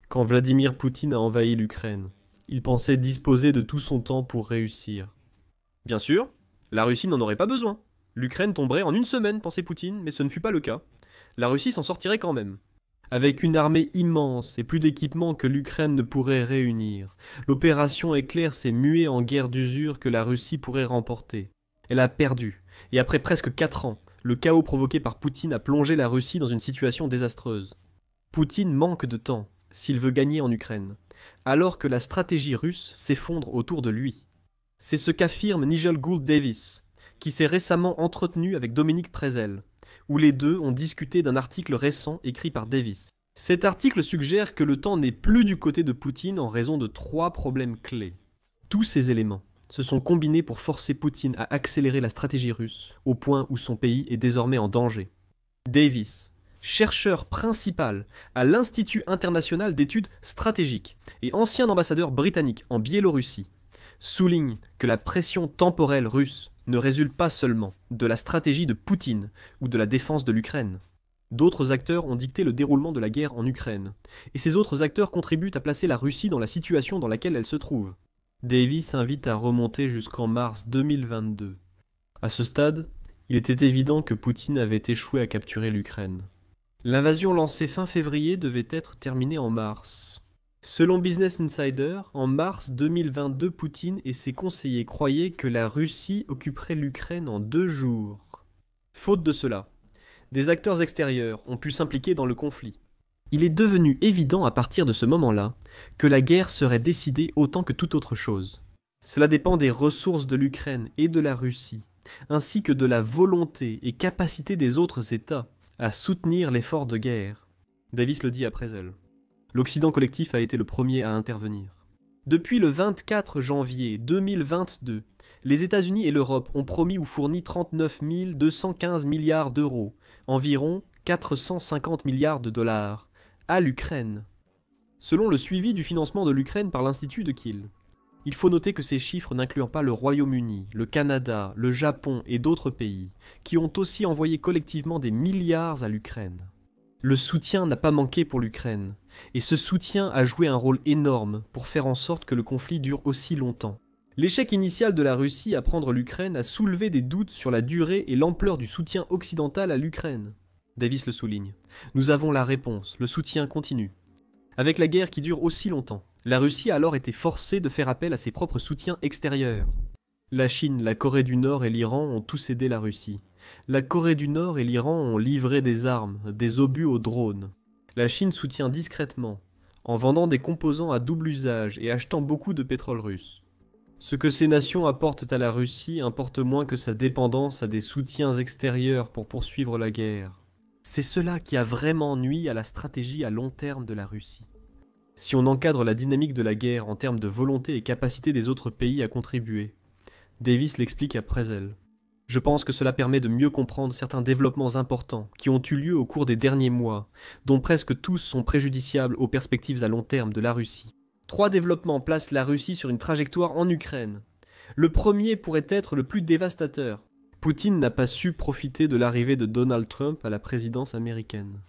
Quand Vladimir Poutine a envahi l'Ukraine, il pensait disposer de tout son temps pour réussir. Bien sûr, la Russie n'en aurait pas besoin. L'Ukraine tomberait en une semaine, pensait Poutine, mais ce ne fut pas le cas. La Russie s'en sortirait quand même. Avec une armée immense et plus d'équipements que l'Ukraine ne pourrait réunir, l'opération Éclair s'est muée en guerre d'usure que la Russie pourrait remporter. Elle a perdu, et après presque 4 ans, le chaos provoqué par Poutine a plongé la Russie dans une situation désastreuse. Poutine manque de temps s'il veut gagner en Ukraine, alors que la stratégie russe s'effondre autour de lui. C'est ce qu'affirme Nigel Gould Davis, qui s'est récemment entretenu avec Dominique Prezel, où les deux ont discuté d'un article récent écrit par Davis. Cet article suggère que le temps n'est plus du côté de Poutine en raison de 3 problèmes clés. Tous ces éléments se sont combinés pour forcer Poutine à accélérer la stratégie russe, au point où son pays est désormais en danger. Davis, chercheur principal à l'Institut international d'études stratégiques et ancien ambassadeur britannique en Biélorussie, souligne que la pression temporelle russe ne résulte pas seulement de la stratégie de Poutine ou de la défense de l'Ukraine. D'autres acteurs ont dicté le déroulement de la guerre en Ukraine, et ces autres acteurs contribuent à placer la Russie dans la situation dans laquelle elle se trouve. Davis invite à remonter jusqu'en mars 2022. À ce stade, il était évident que Poutine avait échoué à capturer l'Ukraine. L'invasion lancée fin février devait être terminée en mars. Selon Business Insider, en mars 2022, Poutine et ses conseillers croyaient que la Russie occuperait l'Ukraine en 2 jours. Faute de cela, des acteurs extérieurs ont pu s'impliquer dans le conflit. Il est devenu évident à partir de ce moment-là que la guerre serait décidée autant que toute autre chose. Cela dépend des ressources de l'Ukraine et de la Russie, ainsi que de la volonté et capacité des autres États à soutenir l'effort de guerre. Davis le dit après elle. L'Occident collectif a été le premier à intervenir. Depuis le 24 janvier 2022, les États-Unis et l'Europe ont promis ou fourni 39 215 milliards d'euros, environ 450 milliards de dollars, à l'Ukraine. Selon le suivi du financement de l'Ukraine par l'Institut de Kiel. Il faut noter que ces chiffres n'incluent pas le Royaume-Uni, le Canada, le Japon et d'autres pays, qui ont aussi envoyé collectivement des milliards à l'Ukraine. Le soutien n'a pas manqué pour l'Ukraine, et ce soutien a joué un rôle énorme pour faire en sorte que le conflit dure aussi longtemps. L'échec initial de la Russie à prendre l'Ukraine a soulevé des doutes sur la durée et l'ampleur du soutien occidental à l'Ukraine. Davis le souligne. Nous avons la réponse, le soutien continue. Avec la guerre qui dure aussi longtemps, la Russie a alors été forcée de faire appel à ses propres soutiens extérieurs. La Chine, la Corée du Nord et l'Iran ont tous aidé la Russie. La Corée du Nord et l'Iran ont livré des armes, des obus aux drones. La Chine soutient discrètement, en vendant des composants à double usage et achetant beaucoup de pétrole russe. Ce que ces nations apportent à la Russie importe moins que sa dépendance à des soutiens extérieurs pour poursuivre la guerre. C'est cela qui a vraiment nui à la stratégie à long terme de la Russie. Si on encadre la dynamique de la guerre en termes de volonté et capacité des autres pays à contribuer, Davis l'explique après elle. Je pense que cela permet de mieux comprendre certains développements importants qui ont eu lieu au cours des derniers mois, dont presque tous sont préjudiciables aux perspectives à long terme de la Russie. 3 développements placent la Russie sur une trajectoire en Ukraine. Le premier pourrait être le plus dévastateur. Poutine n'a pas su profiter de l'arrivée de Donald Trump à la présidence américaine.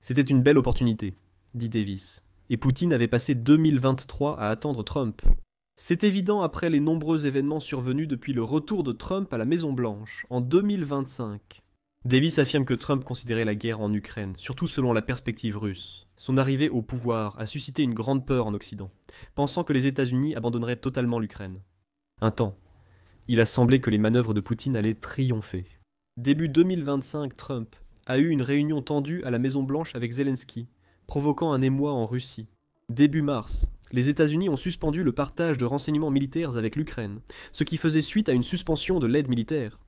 C'était une belle opportunité, dit Davis, et Poutine avait passé 2023 à attendre Trump. C'est évident après les nombreux événements survenus depuis le retour de Trump à la Maison-Blanche, en 2025. Davis affirme que Trump considérait la guerre en Ukraine, surtout selon la perspective russe. Son arrivée au pouvoir a suscité une grande peur en Occident, pensant que les États-Unis abandonneraient totalement l'Ukraine. Un temps, il a semblé que les manœuvres de Poutine allaient triompher. Début 2025, Trump a eu une réunion tendue à la Maison-Blanche avec Zelensky, provoquant un émoi en Russie. Début mars, les États-Unis ont suspendu le partage de renseignements militaires avec l'Ukraine, ce qui faisait suite à une suspension de l'aide militaire.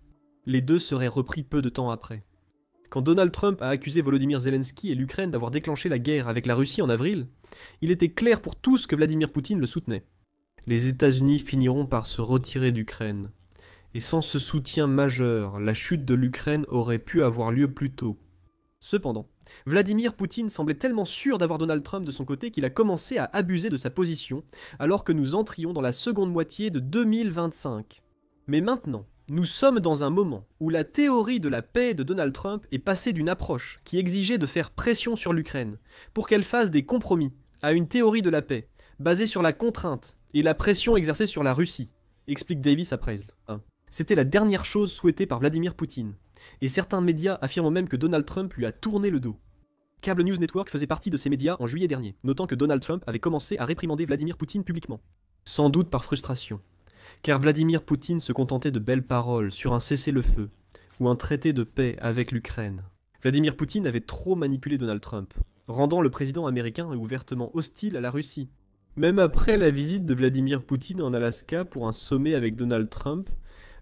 Les deux seraient repris peu de temps après. Quand Donald Trump a accusé Volodymyr Zelensky et l'Ukraine d'avoir déclenché la guerre avec la Russie en avril, il était clair pour tous que Vladimir Poutine le soutenait. Les États-Unis finiront par se retirer d'Ukraine. Et sans ce soutien majeur, la chute de l'Ukraine aurait pu avoir lieu plus tôt. Cependant, Vladimir Poutine semblait tellement sûr d'avoir Donald Trump de son côté qu'il a commencé à abuser de sa position alors que nous entrions dans la seconde moitié de 2025. Mais maintenant, nous sommes dans un moment où la théorie de la paix de Donald Trump est passée d'une approche qui exigeait de faire pression sur l'Ukraine pour qu'elle fasse des compromis à une théorie de la paix, basée sur la contrainte et la pression exercée sur la Russie, explique Davis à Preisl. C'était la dernière chose souhaitée par Vladimir Poutine, et certains médias affirment même que Donald Trump lui a tourné le dos. Cable News Network faisait partie de ces médias en juillet dernier, notant que Donald Trump avait commencé à réprimander Vladimir Poutine publiquement. Sans doute par frustration, car Vladimir Poutine se contentait de belles paroles sur un cessez-le-feu ou un traité de paix avec l'Ukraine. Vladimir Poutine avait trop manipulé Donald Trump, rendant le président américain ouvertement hostile à la Russie. Même après la visite de Vladimir Poutine en Alaska pour un sommet avec Donald Trump,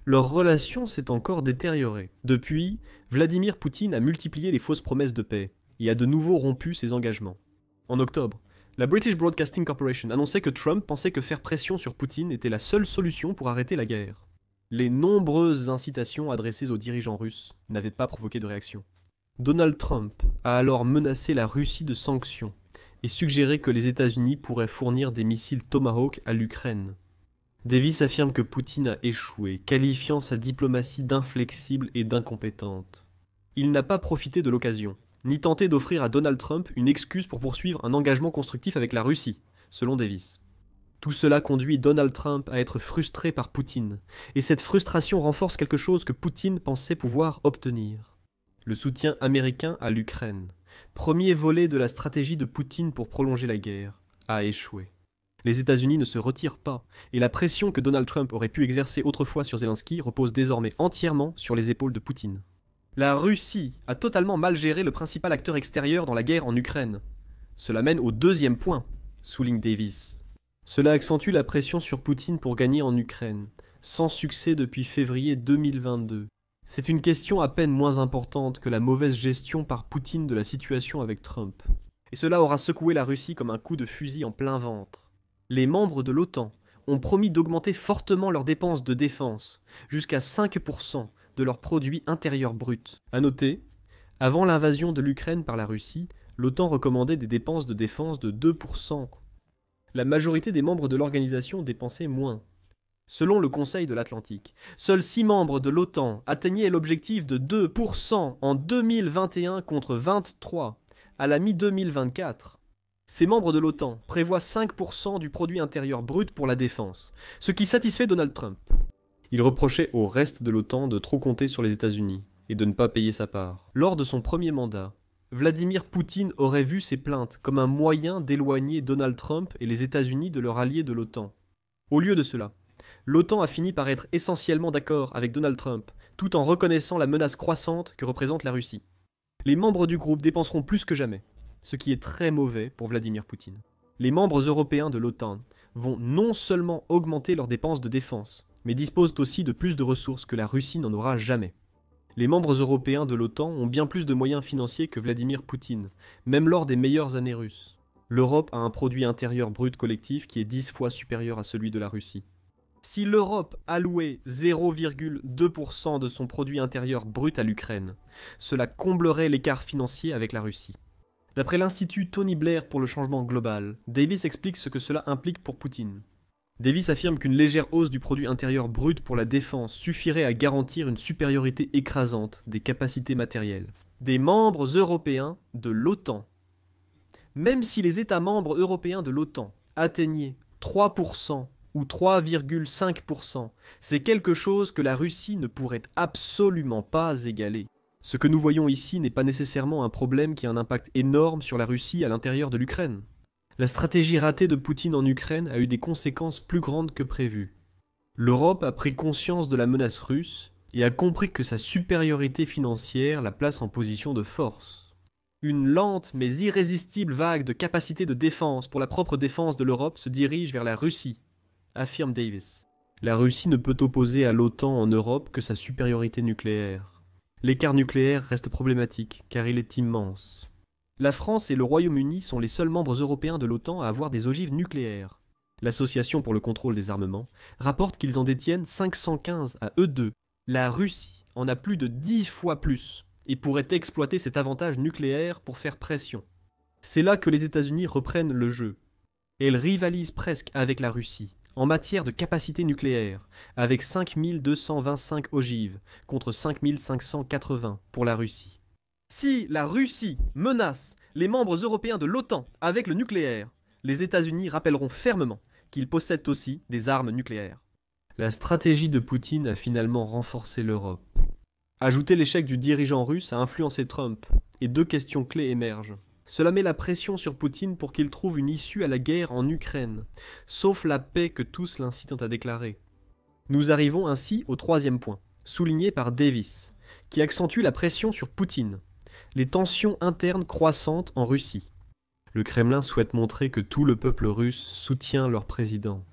leur relation s'est encore détériorée. Depuis, Vladimir Poutine a multiplié les fausses promesses de paix et a de nouveau rompu ses engagements. En octobre, la British Broadcasting Corporation annonçait que Trump pensait que faire pression sur Poutine était la seule solution pour arrêter la guerre. Les nombreuses incitations adressées aux dirigeants russes n'avaient pas provoqué de réaction. Donald Trump a alors menacé la Russie de sanctions et suggéré que les États-Unis pourraient fournir des missiles Tomahawk à l'Ukraine. Davis affirme que Poutine a échoué, qualifiant sa diplomatie d'inflexible et d'incompétente. Il n'a pas profité de l'occasion, ni tenté d'offrir à Donald Trump une excuse pour poursuivre un engagement constructif avec la Russie, selon Davis. Tout cela conduit Donald Trump à être frustré par Poutine, et cette frustration renforce quelque chose que Poutine pensait pouvoir obtenir. Le soutien américain à l'Ukraine, premier volet de la stratégie de Poutine pour prolonger la guerre, a échoué. Les États-Unis ne se retirent pas, et la pression que Donald Trump aurait pu exercer autrefois sur Zelensky repose désormais entièrement sur les épaules de Poutine. La Russie a totalement mal géré le principal acteur extérieur dans la guerre en Ukraine. Cela mène au deuxième point, souligne Davis. Cela accentue la pression sur Poutine pour gagner en Ukraine, sans succès depuis février 2022. C'est une question à peine moins importante que la mauvaise gestion par Poutine de la situation avec Trump. Et cela aura secoué la Russie comme un coup de fusil en plein ventre. Les membres de l'OTAN ont promis d'augmenter fortement leurs dépenses de défense, jusqu'à 5% de leur produit intérieur brut. À noter, avant l'invasion de l'Ukraine par la Russie, l'OTAN recommandait des dépenses de défense de 2%. La majorité des membres de l'organisation dépensaient moins. Selon le Conseil de l'Atlantique, seuls 6 membres de l'OTAN atteignaient l'objectif de 2% en 2021 contre 23 à la mi-2024. Ces membres de l'OTAN prévoient 5% du produit intérieur brut pour la défense, ce qui satisfait Donald Trump. Il reprochait au reste de l'OTAN de trop compter sur les États-Unis et de ne pas payer sa part. Lors de son premier mandat, Vladimir Poutine aurait vu ces plaintes comme un moyen d'éloigner Donald Trump et les États-Unis de leur allié de l'OTAN. Au lieu de cela, l'OTAN a fini par être essentiellement d'accord avec Donald Trump, tout en reconnaissant la menace croissante que représente la Russie. Les membres du groupe dépenseront plus que jamais, ce qui est très mauvais pour Vladimir Poutine. Les membres européens de l'OTAN vont non seulement augmenter leurs dépenses de défense, mais disposent aussi de plus de ressources que la Russie n'en aura jamais. Les membres européens de l'OTAN ont bien plus de moyens financiers que Vladimir Poutine, même lors des meilleures années russes. L'Europe a un produit intérieur brut collectif qui est 10 fois supérieur à celui de la Russie. Si l'Europe allouait 0,2% de son produit intérieur brut à l'Ukraine, cela comblerait l'écart financier avec la Russie. D'après l'Institut Tony Blair pour le changement global, Davis explique ce que cela implique pour Poutine. Davis affirme qu'une légère hausse du produit intérieur brut pour la défense suffirait à garantir une supériorité écrasante des capacités matérielles des membres européens de l'OTAN. Même si les États membres européens de l'OTAN atteignaient 3% ou 3,5%, c'est quelque chose que la Russie ne pourrait absolument pas égaler. Ce que nous voyons ici n'est pas nécessairement un problème qui a un impact énorme sur la Russie à l'intérieur de l'Ukraine. La stratégie ratée de Poutine en Ukraine a eu des conséquences plus grandes que prévues. L'Europe a pris conscience de la menace russe et a compris que sa supériorité financière la place en position de force. Une lente mais irrésistible vague de capacité de défense pour la propre défense de l'Europe se dirige vers la Russie, affirme Davis. La Russie ne peut opposer à l'OTAN en Europe que sa supériorité nucléaire. L'écart nucléaire reste problématique car il est immense. La France et le Royaume-Uni sont les seuls membres européens de l'OTAN à avoir des ogives nucléaires. L'Association pour le contrôle des armements rapporte qu'ils en détiennent 515 à eux deux. La Russie en a plus de 10 fois plus et pourrait exploiter cet avantage nucléaire pour faire pression. C'est là que les États-Unis reprennent le jeu. Elles rivalisent presque avec la Russie en matière de capacité nucléaire, avec 5225 ogives contre 5580 pour la Russie. Si la Russie menace les membres européens de l'OTAN avec le nucléaire, les États-Unis rappelleront fermement qu'ils possèdent aussi des armes nucléaires. La stratégie de Poutine a finalement renforcé l'Europe. Ajouter l'échec du dirigeant russe a influencé Trump, et deux questions clés émergent. Cela met la pression sur Poutine pour qu'il trouve une issue à la guerre en Ukraine, sauf la paix que tous l'incitent à déclarer. Nous arrivons ainsi au troisième point, souligné par Davis, qui accentue la pression sur Poutine, les tensions internes croissantes en Russie. Le Kremlin souhaite montrer que tout le peuple russe soutient leur président.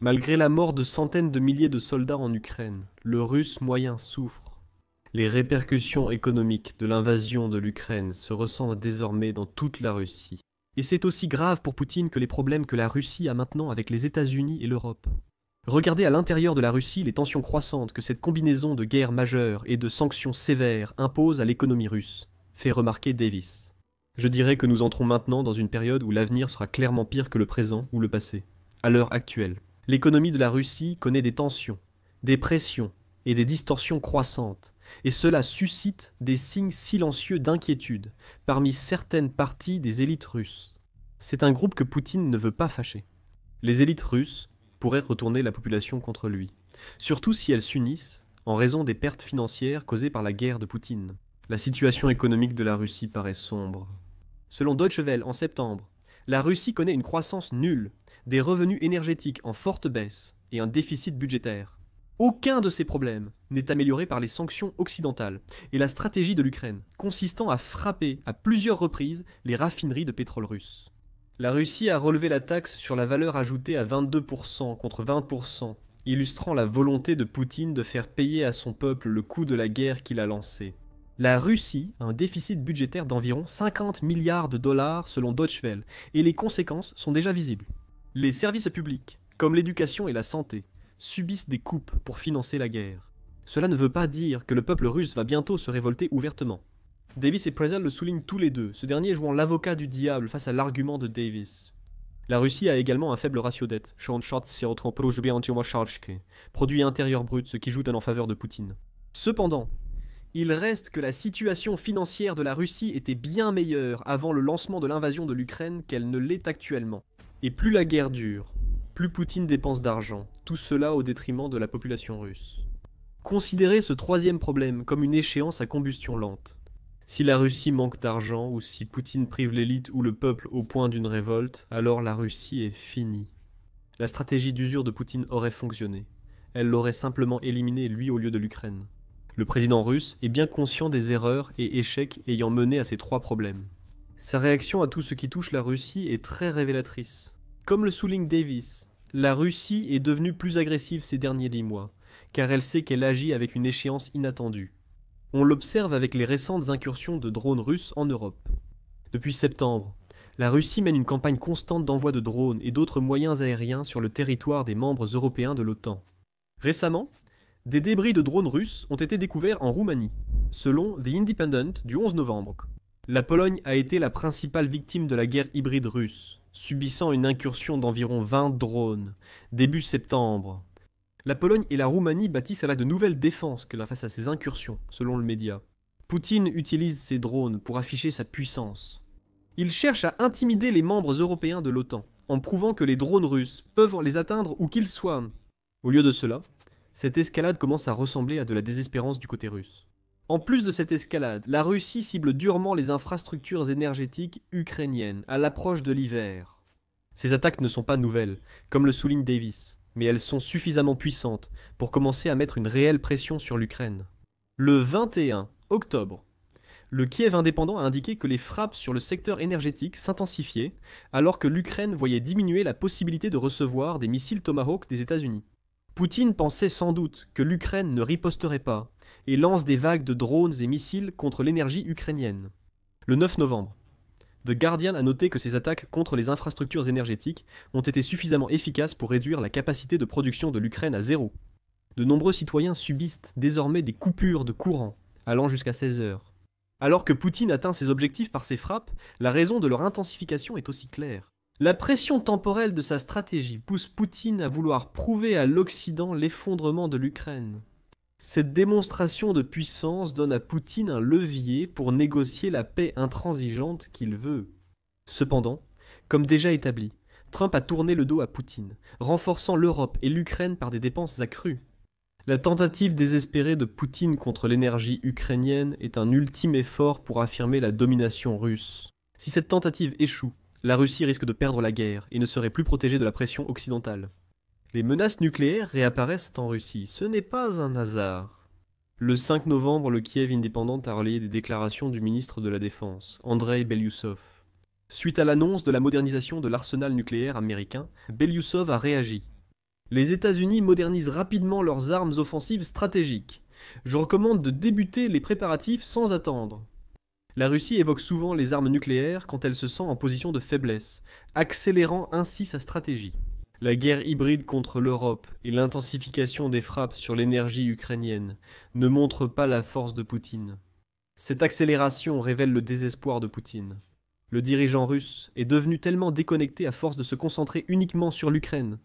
Malgré la mort de centaines de milliers de soldats en Ukraine, le russe moyen souffre. Les répercussions économiques de l'invasion de l'Ukraine se ressentent désormais dans toute la Russie. Et c'est aussi grave pour Poutine que les problèmes que la Russie a maintenant avec les États-Unis et l'Europe. Regardez à l'intérieur de la Russie les tensions croissantes que cette combinaison de guerres majeures et de sanctions sévères impose à l'économie russe, fait remarquer Davis. Je dirais que nous entrons maintenant dans une période où l'avenir sera clairement pire que le présent ou le passé. À l'heure actuelle, l'économie de la Russie connaît des tensions, des pressions et des distorsions croissantes, et cela suscite des signes silencieux d'inquiétude parmi certaines parties des élites russes. C'est un groupe que Poutine ne veut pas fâcher. Les élites russes pourraient retourner la population contre lui, surtout si elles s'unissent en raison des pertes financières causées par la guerre de Poutine. La situation économique de la Russie paraît sombre. Selon Deutsche Welle en septembre, la Russie connaît une croissance nulle, des revenus énergétiques en forte baisse et un déficit budgétaire. Aucun de ces problèmes n'est amélioré par les sanctions occidentales et la stratégie de l'Ukraine, consistant à frapper à plusieurs reprises les raffineries de pétrole russes. La Russie a relevé la taxe sur la valeur ajoutée à 22% contre 20%, illustrant la volonté de Poutine de faire payer à son peuple le coût de la guerre qu'il a lancée. La Russie a un déficit budgétaire d'environ 50 milliards de dollars selon Deutsche Welle, et les conséquences sont déjà visibles. Les services publics, comme l'éducation et la santé, subissent des coupes pour financer la guerre. Cela ne veut pas dire que le peuple russe va bientôt se révolter ouvertement. Davis et Prezel le soulignent tous les deux, ce dernier jouant l'avocat du diable face à l'argument de Davis. La Russie a également un faible ratio dette, produit intérieur brut, ce qui joue en faveur de Poutine. Cependant, il reste que la situation financière de la Russie était bien meilleure avant le lancement de l'invasion de l'Ukraine qu'elle ne l'est actuellement. Et plus la guerre dure, plus Poutine dépense d'argent, tout cela au détriment de la population russe. Considérez ce troisième problème comme une échéance à combustion lente. Si la Russie manque d'argent ou si Poutine prive l'élite ou le peuple au point d'une révolte, alors la Russie est finie. La stratégie d'usure de Poutine aurait fonctionné. Elle l'aurait simplement éliminé lui au lieu de l'Ukraine. Le président russe est bien conscient des erreurs et échecs ayant mené à ces trois problèmes. Sa réaction à tout ce qui touche la Russie est très révélatrice. Comme le souligne Davis, la Russie est devenue plus agressive ces derniers 10 mois, car elle sait qu'elle agit avec une échéance inattendue. On l'observe avec les récentes incursions de drones russes en Europe. Depuis septembre, la Russie mène une campagne constante d'envoi de drones et d'autres moyens aériens sur le territoire des membres européens de l'OTAN. Récemment, des débris de drones russes ont été découverts en Roumanie, selon The Independent du 11 novembre. La Pologne a été la principale victime de la guerre hybride russe, subissant une incursion d'environ 20 drones, début septembre. La Pologne et la Roumanie bâtissent alors de nouvelles défenses face à ces incursions, selon le média. Poutine utilise ces drones pour afficher sa puissance. Il cherche à intimider les membres européens de l'OTAN, en prouvant que les drones russes peuvent les atteindre où qu'ils soient. Au lieu de cela, cette escalade commence à ressembler à de la désespérance du côté russe. En plus de cette escalade, la Russie cible durement les infrastructures énergétiques ukrainiennes à l'approche de l'hiver. Ces attaques ne sont pas nouvelles, comme le souligne Davis, mais elles sont suffisamment puissantes pour commencer à mettre une réelle pression sur l'Ukraine. Le 21 octobre, le Kiev indépendant a indiqué que les frappes sur le secteur énergétique s'intensifiaient alors que l'Ukraine voyait diminuer la possibilité de recevoir des missiles Tomahawk des États-Unis. Poutine pensait sans doute que l'Ukraine ne riposterait pas et lance des vagues de drones et missiles contre l'énergie ukrainienne. Le 9 novembre, The Guardian a noté que ces attaques contre les infrastructures énergétiques ont été suffisamment efficaces pour réduire la capacité de production de l'Ukraine à zéro. De nombreux citoyens subissent désormais des coupures de courant, allant jusqu'à 16 heures. Alors que Poutine atteint ses objectifs par ses frappes, la raison de leur intensification est aussi claire. La pression temporelle de sa stratégie pousse Poutine à vouloir prouver à l'Occident l'effondrement de l'Ukraine. Cette démonstration de puissance donne à Poutine un levier pour négocier la paix intransigeante qu'il veut. Cependant, comme déjà établi, Trump a tourné le dos à Poutine, renforçant l'Europe et l'Ukraine par des dépenses accrues. La tentative désespérée de Poutine contre l'énergie ukrainienne est un ultime effort pour affirmer la domination russe. Si cette tentative échoue, la Russie risque de perdre la guerre et ne serait plus protégée de la pression occidentale. Les menaces nucléaires réapparaissent en Russie, ce n'est pas un hasard. Le 5 novembre, le Kiev indépendant a relayé des déclarations du ministre de la Défense, Andrei Belyousov. Suite à l'annonce de la modernisation de l'arsenal nucléaire américain, Belyousov a réagi. Les États-Unis modernisent rapidement leurs armes offensives stratégiques. Je recommande de débuter les préparatifs sans attendre. La Russie évoque souvent les armes nucléaires quand elle se sent en position de faiblesse, accélérant ainsi sa stratégie. La guerre hybride contre l'Europe et l'intensification des frappes sur l'énergie ukrainienne ne montrent pas la force de Poutine. Cette accélération révèle le désespoir de Poutine. Le dirigeant russe est devenu tellement déconnecté à force de se concentrer uniquement sur l'Ukraine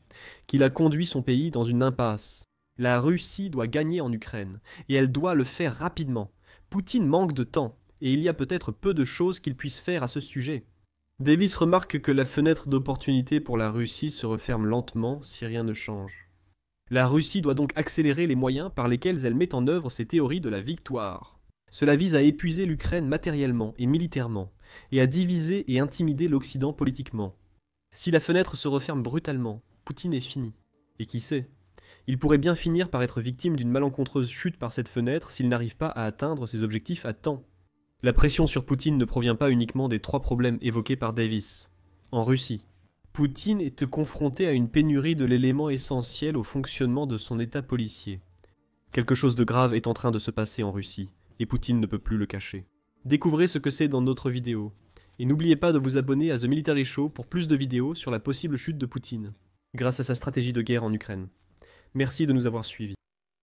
qu'il a conduit son pays dans une impasse. La Russie doit gagner en Ukraine, et elle doit le faire rapidement. Poutine manque de temps, et il y a peut-être peu de choses qu'il puisse faire à ce sujet. Davis remarque que la fenêtre d'opportunité pour la Russie se referme lentement si rien ne change. La Russie doit donc accélérer les moyens par lesquels elle met en œuvre ses théories de la victoire. Cela vise à épuiser l'Ukraine matériellement et militairement, et à diviser et intimider l'Occident politiquement. Si la fenêtre se referme brutalement, Poutine est fini. Et qui sait, il pourrait bien finir par être victime d'une malencontreuse chute par cette fenêtre s'il n'arrive pas à atteindre ses objectifs à temps. La pression sur Poutine ne provient pas uniquement des 3 problèmes évoqués par Davis. En Russie, Poutine est confronté à une pénurie de l'élément essentiel au fonctionnement de son état policier. Quelque chose de grave est en train de se passer en Russie, et Poutine ne peut plus le cacher. Découvrez ce que c'est dans notre vidéo, et n'oubliez pas de vous abonner à The Military Show pour plus de vidéos sur la possible chute de Poutine, grâce à sa stratégie de guerre en Ukraine. Merci de nous avoir suivis.